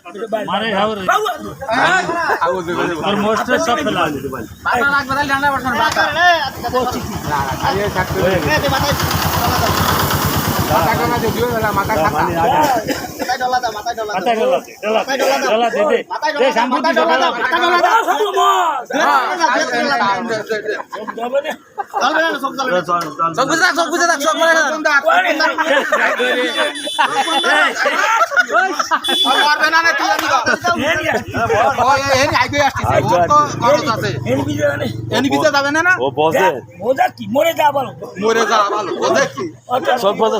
मारे हावर और मोस्ट सब फैला दे माथा लागবে তাহলে ঠান্ডা পড়ছে না মাথা আরে থাকতে মাথা কানা দিও না মাথা খাতা মাথা ডলা দে মাথা ডলা दे दे शैम्पू दी डला दा মাথা ডলা দে সব বুঝে রাখ সব মারবে না না তুই ওই এনি আইবে আসছে ও তো খরচ আছে এনি বিজে যাবে না ও বসে মোজা কি মরে যা ভালো ওদের কি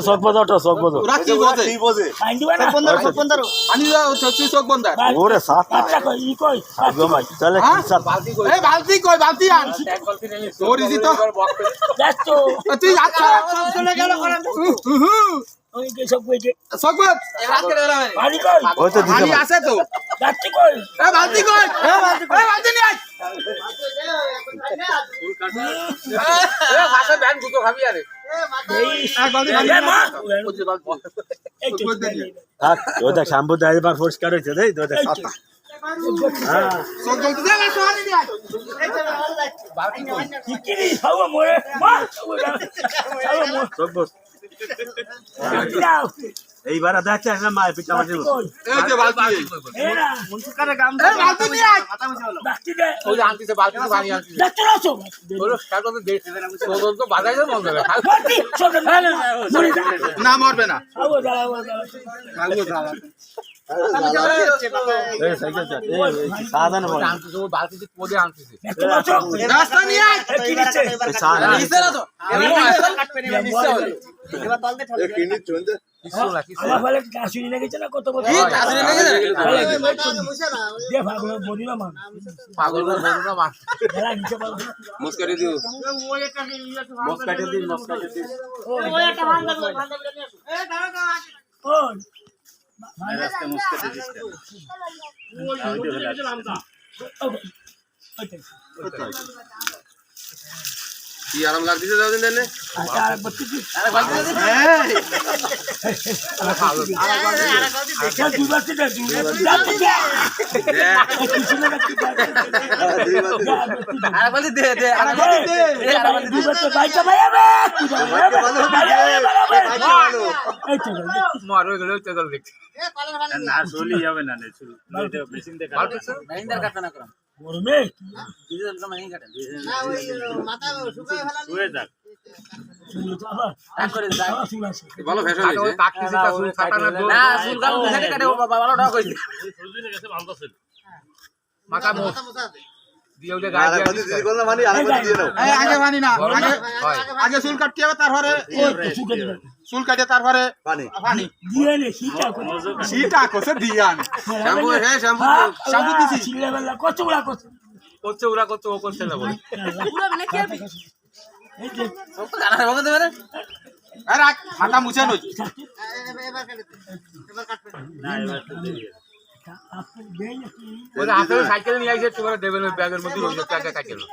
সব বজে ওরা কি বোঝে ফাইন দিবা না আমি তুই চোখ বন্ধ ওরে সাত আচ্ছা কই ই কই গো ভাই চলে সাত এই বালতি কই বালতি আন তোর ইজি তো যাস তো তুই আচ্ছা চলে গেল করান ওই যে সব কই যে চোখ বন্ধ রাত করে বেলা পানি কই ওই তো দিতে পানি আছে তো যাচ্ছি কই এই বালতি কই এই বালতি নিয়ে আয় এ ভাষা ব্যান গুতো খাবি আরে এক বালতি পানি মা এই তো থাক ওই দেখ শ্যাম্পু দে একবার পরিষ্কার হইছে দেই তো দেখ সাত হ্যাঁ চোখ জ্বলতে দে সোহানি নিয়ে আয় বালতি কই কিরি হাওয়া মরে মা হাওয়া মরে সব বস যাও এইবার দেখছে না মায়ের পিঠা মাঝে এই যে বালতি এরা মুন্সিকারে গাম এই বালতি নিয়ে আয় ডাকতি দে ওই যে আনতিছে বালতি পানি আনতিছে ডাকতে রাসো বলো কাটো তো দেখ তোর তো বাজাইলে মন যাবে পাটি সব ভালো মরে যা না মরবে না হাওয়া দাও কালগো ধারা এই সাইকেল চাট এই সাধারণ বল আনতিছে ওই বালতিতে পদে আনতিছে একটু রাসো রাস্তা নিয়ে আয় কি দিচ্ছে এই সাধারণ নিছে না তো কাটবে না নিছে এবার তলতে ঠলে কিছু না কিছু আমার ফলে কাশুনি লেগেছে না কত বছর কি কাজে লেগে দে ভাগলো বলি না মান পাগল বলবো না মা এরা নিচে বল মুস্কারি দিও মস্কাটে দিন ওই একটা ভাঙ গেল এ দাঁড়া ও রাস্তা মস্কাটে দিস কি আরাম লাগতেছে দাও দিন দেনে আর বত্তি আরে বালতি দে দেখে দুবারতে দে যাচ্ছে কিছু না আরে বালতি দে আরে বালতি দে দুবারতে বাইটা ভাইবে এই তো মার হয়ে গেল তো দেখ না চলি যাবে না চলি মেশিন দে বালতি মেইনদার কাটা না করাম মরবে ডিজেল তো মেইন কাটা না ওই মাথা শুকায় ফেলা শুয়ে যাক শুনলো তো আবার কাট করে যায় শুন আছে ভালো ফ্যাশন হইছে কাটতেছি তা চুল কাটা না চুল কাটা বুঝাতে কাটে ভালো টাকা কইছে সরজুনে গেছে ভালো ছিল মাথা মোছা দিয়ে ওটা গায় দিয়ে দিদি করলে মানে আগে দিয়ে দাও আগে পানি না আগে চুল কাটতে হবে তারপরে চুল কাটে তারপরে পানি দিয়ে নে সিটা কোসে দিয়ে আন শ্যাম্পু হে শ্যাম্পু দিছি ছিলে বেলা কচুড়া করছে ও করছে না বল পুরো মানে কি হবে এই যে সব তো জানা হবে তো মানে আরে মাথা মুছে নই এবার কাটবে না এবার তো দিয়ে আপনি দেই নাকি ওই হাতে সাইকেল নিয়ে আইছে তোমার দেবেন ওই ব্যাগের মধ্যে ওই টাকা কাটেলো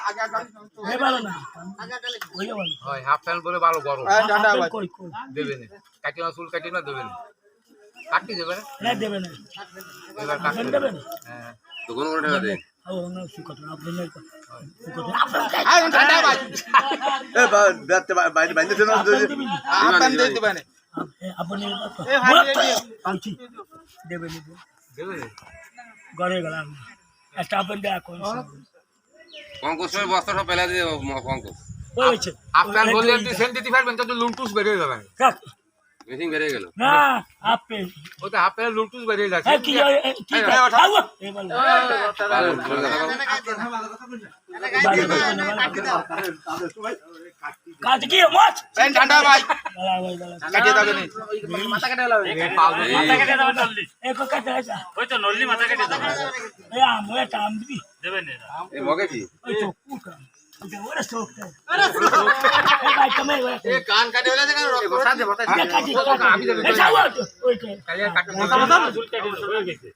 আগে এই ভালো না ওই ভালো হয় হাফ প্যান্ট পরে ভালো গরম ঠান্ডা ভাই কই কই দেবেন কাটি না চুল কাটি না দেবেন কাটি দেবেন না দেবে না এবার কাটি দেবেন হ্যাঁ তো কোন কোন টাকা দে ও না সুকত না আপনি নাই সুকত আপনি আই ঠান্ডা ভাই এ দাঁতে বাইরে বাইরে দেন হাফ প্যান্ট দিয়ে দিবেন আপনি আইছি দেবে নি দেবেন ঘরে গেলাম একটা আপনি দেয়া কোন কঙ্কসের বস্তা সব ফেলা দিয়ে কঙ্কস ওইছে আপনার বললে আপনি সেন্ট দিতে পারবেন তো লুন্টুস বের হয়ে যাবে মেশিন বের হয়ে গেল না আপনি ও তো আপনার লুন্টুস বের হয়ে যাচ্ছে কি কি খাও এই ভালো কাজ কি মাছ পেন ঠান্ডা ভাই গলা কাটিয়ে যাবে না মাথা কাটে লাও মাথা কেটে দাও জলদি এক কাটে আছে ওই তো নল্লি মাথা কেটে দাও এ আমে টাম দিবি দেবেন না এই মগে কি ওই তো পুকা ওকে ওরে সোকতে ভাই তুমি এ কান কাটে হলে কেন বসা দে বসা আমি দেব এ যাও ওই তো কালিয়া কাটে মাথা মাথা চুল কেটে হয়ে গেছে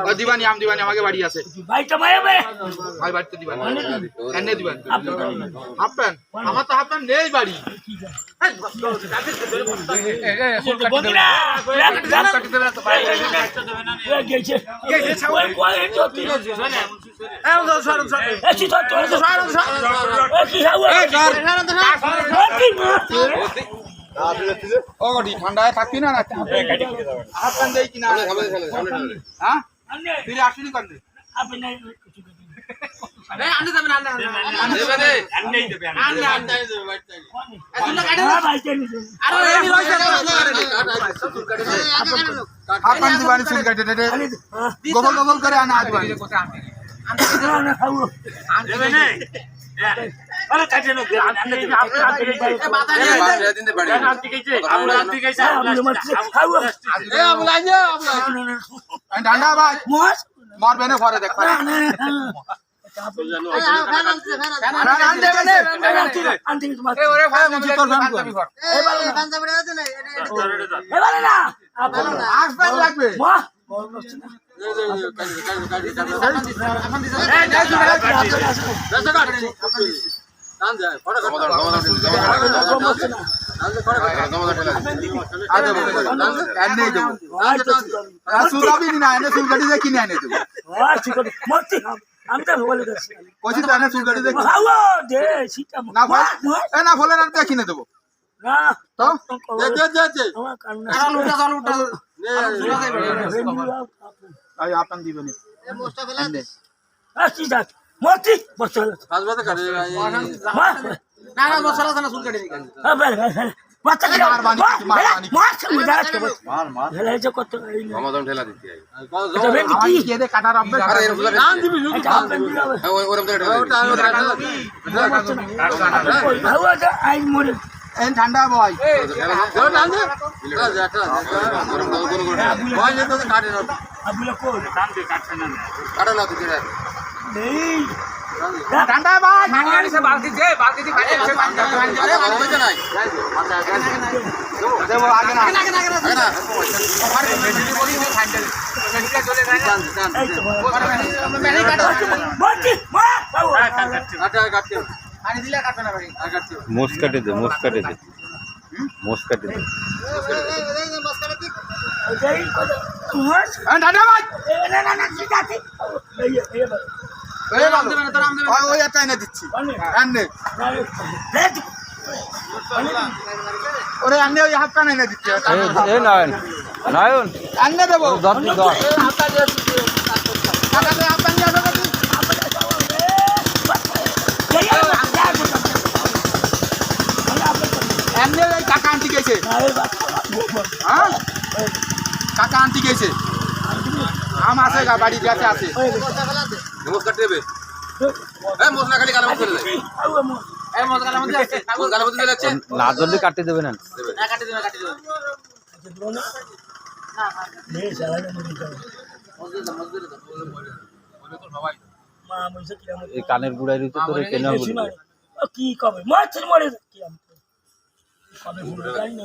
ও দিবানি আম দিবানি আমাকে বাড়ি আছে ভাইটা মায়াবে ভাই বাড়িতে দিবানি এনে দিবানি হাফ প্যান্ট আমার তো হাফ প্যান্ট নেই বাড়ি বন্ধুরা কাটি দেবে তো ভাই গেছে ওই কোয়াল হেঁটো তুই এসি তো তোর কি হাওয়া ও গডি ঠান্ডায় থাকবি না নাকি হাফ প্যান্ট দেই কিনা হ্যাঁ তুই আসলি কোন আপনি নাই আরে আন্ডে যাবে না আন্ডে দেবে রে আন্ডে দেবে আন্ডে দেবে বাইতে এগুলো কাটে না ভাই কেন আরে এই রইছে হাফ প্যান্ট দিবানি চুল কাটে দে গোগল গোগল করে আনা দিবানি না খাও দেবে না আরে কাটে না আপনি দিন দে বাড়ি আপনি কইছে আপনি কইছে খাও এ আমলা যা আমলা ঠান্ডা ভাই মাস মারবে না পরে দেখ আন্টি তোমার এ ওরে ভাই মুজি তোর ফ্যান কর এবারে না আসবে লাগবে বাহ আমি তো বলে দিচ্ছি দে সিটা না ফলে কিনে দেবো না তো আমার কারণে আপনার দিবেন কি যাক মতি বসে বাচ্চা কত কাটার আইন মরে ঠান্ডা বয় ঠান্ডা ভাই বালতি দে বালতি দি খাই আছে আরে গরমে তো নাই দেবো আগে না আর মেডিসিন বলি ও ঠান্ডা মেডিসিন চলে যায় মেনে কাটো মতি মা কাটা কাটতে পানি দিলে কাটবে না ভাই আর কাটতে মোষ কাটে দে মোষ কাটে দে মোষ কাটে দে ঠান্ডা ভাই না না না ঠিক আছে ওই একটা এনে দিচ্ছি আন্নে ওরে আন্নে ওই হাফ কান এনে দিচ্ছি এ নয়ন নয়ন আন্নে দেবো দর দর এমনি ওই কাকা আন্টি গেছে হ্যাঁ কাকা আন্টি গেছে আম আছে গা বাড়ি গাছে আছে নমস্কার দেবে এই মশলা খালি কালো করে দে এই মশলা কালো মধ্যে আছে কালো মধ্যে যাচ্ছে না জলদি কাটতে দেবে না না কাটি দেবে এই কানের বুড়াই রইতে তোরে কেন কি কবে মাছের মরে কি কবে ভুলে যাই না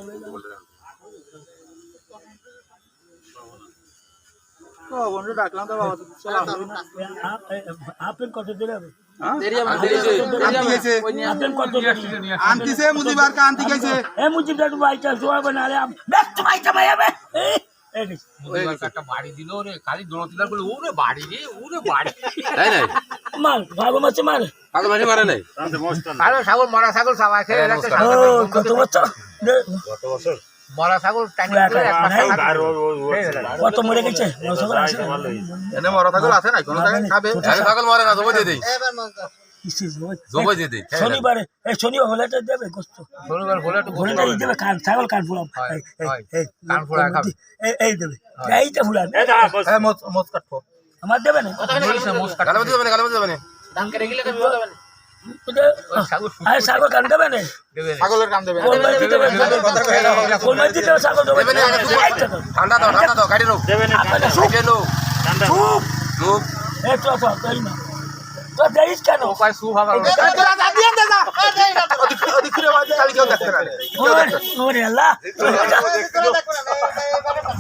বন্ধু ডাকলাম তো বাবা চলা আপেল কত দিলে হবে আপেল কত আন্টি সে মুজিবার কা আন্টি গেছে এ মুজিব দাদু ভাইটা জোয়া বনা রে ব্যস্ত ভাইটা মাইয়াবে ওই একটা বাড়ি দিল রে খালি দোনতিলা বলে ওরে বাড়ি রে ওরে বাড়ি তাই নাই মাল ভালো মাছ মাল ভালো মারি মারে নাই ভালো ছাগল মরা ছাগল সবাই খেয়ে রাখতে কত বছর মরা ছাগল টাইম করে এক মাস কত মরে গেছে এনে মরা ছাগল আছে না কোনো জায়গায় খাবে আরে ছাগল মরে না জমা দিয়ে দেই জমা দিয়ে দেই শনিবারে এই শনিবার হলেটা দেবে গোস্ত শনিবার হলে একটু হলেটা দেবে কান ছাগল কান ফুলাম কান ফুলা খাবে এই দেবে এইটা ফুলাম হ্যাঁ মোচ কাটবো আমার দেবে না মোচ কাটবো গালমতি যাবে না গালমতি যাবে না দাম করে গেলে তো দেবে না আরে ছাগল কান দেবে না ছাগলের কাম দেবে ছাগল দেবে ঠান্ডা দাও গাড়ি রো দেবে না ঠান্ডা লো চুপ চুপ এ তো তাই না তো দেইস কেন উপায় সু ভাবা দিয়ে দে যা ওদি ফিরে বাজে কালি কেউ দেখতে না ওরে আল্লাহ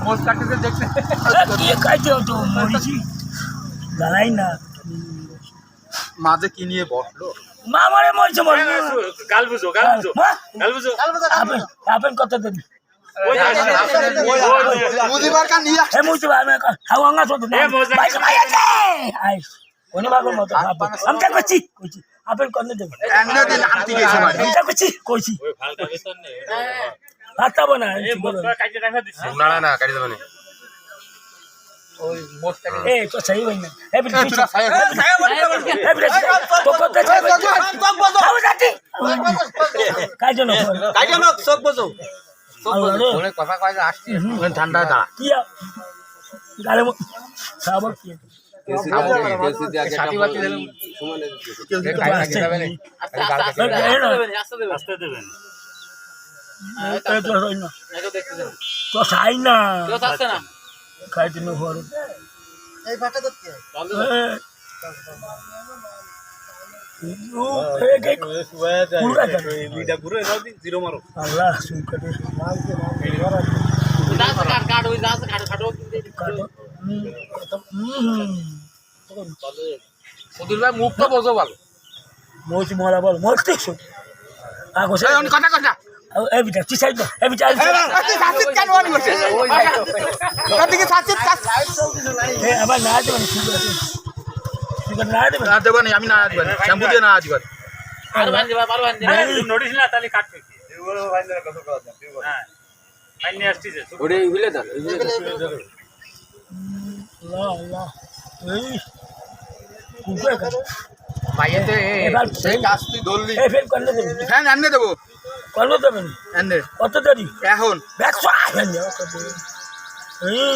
মোষ কাটতেছে দেখতে কি কাজে তো মরিছি দাঁড়াই না মাঝে কি নিয়ে বসলো মা মরে মরছে মরে গাল বুঝো আপেল আপেল কত দেবি বুঝিবার কান নিয়ে এ মুঝে আমি হাওয়াঙ্গা তো না বাইক মাইয়াছে আই কোনে বাগর মত আমি তা কইছি আপেল কোনে দেব এন্ডে দিন আনতে গেছে বাড়ি আমি তা কইছি হাতা বনা না কাটি দেবে না ওই মোষটাকে এ তো সহি হই না এ বিল তোরা ছায়া তো কত কাজে না চোখ বজো ফোনে কথা কয় যে আসছি ঠান্ডা দাঁড়া কি গালে খাবার কি সাথী বাতি দিলাম তো চাই না খাই দিন ঘরে আল্লাহ সুখে সুধীর ভাই মুখটা বোঝো ভালো মৌসি মহলা বল মরতে আগো কথা কথা এই বিটা তুই সাইড এই বিটা সাসিত কেন ওয়ানি করছে ওদিকে সাসিত কাজ এ আবার না দেবেন ঠিক আছে ঠিক আছে না দেবেন না দেব না আমি না দিব শ্যাম্পু দিয়ে না দিব আর বান্ধি নোটিস না তাহলে কাটবে হ্যাঁ আইনি আসছে ওরে হুইলে দাও আল্লাহ আল্লাহ এই কুকে কর ভাইয়েতে এবার সেই কাজ তুই ধরলি এই ফেল করলে দেবেন ফ্যান আনতে দেবো করলে দেবেন এনে কত দেরি এখন দেখছো আহেন এই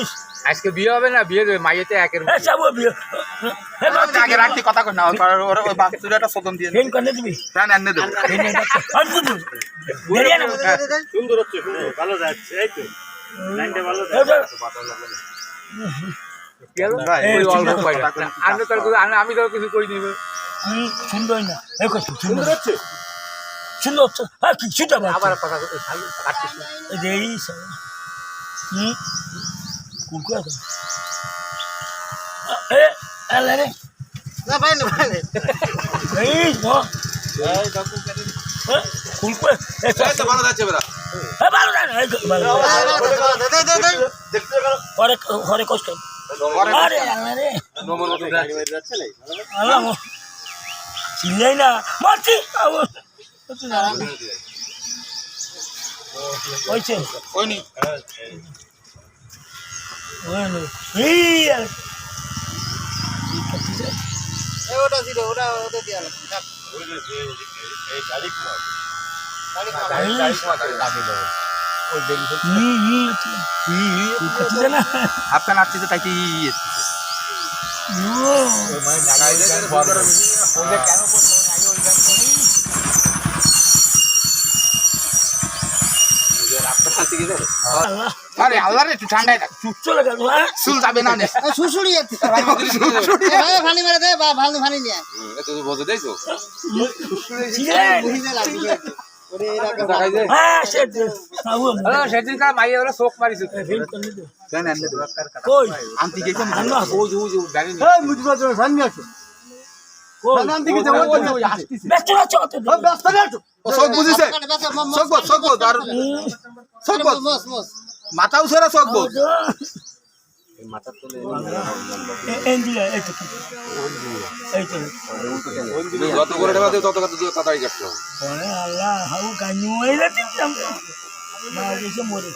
আজকে বিয়ে হবে না বিয়ে দেবে মাইয়েতে একের এ যাবো বিয়ে এ আগে রাখতে কথা কই না ওর ওই বাচ্চাটা একটা সদন দিয়ে ফেল করলে দিবি ফ্যান আনতে দেবো আর বুঝু দেরি না সুন্দর হচ্ছে ভালো যাচ্ছে এই তো লাইনটা ভালো যাচ্ছে ওই অল্প কয়টা আমি তো আমি তো কিছু কই নিব সুন্দর না এই কত সুন্দর হচ্ছে সুন্দর হচ্ছে হ্যাঁ কি সুন্দর আবার কথা কাটছিস এই কুকুর আছে এ আলে রে না ভাই না ভাই এই নো কুকুর এ তো ভালো যাচ্ছে বেটা এ ভালো না এই ভালো পরে পরে কষ্ট আরে আলে রে নম্বর মতো আল্লাহ চিল্লাই না মারছি ওইছে ওইনি এই ওটা ছিল ওটা দিয়ে আপনার আসছে তাই কি আরে আল্লাহ রে একটু ঠান্ডায় থাক চলে গেল চুল যাবে না নে শুশুড়ি ভাই ফানি মারে দে বা ভালো ফানি নিয়ে তুই বলতে দেইছো ওরে এরকম হ্যাঁ সে সেদিন কার মাইয়ে ওরা চোখ মারিছে কেন আনতে দেব কই আনতে গেছে আন্না ওই যে ব্যাগে এই মুজি বাজে ফানি আসো ফানান দিকে যাব ওই আসতিছে ব্যস্ত না চতে ব্যস্ত না তো ও সব বুঝিছে সব আর সব মস মস মাথা উছরা সব যত করে দেবা তত তাড়াতাড়ি কাটছো আল্লাহ হাউ কানু এলে তিন মরে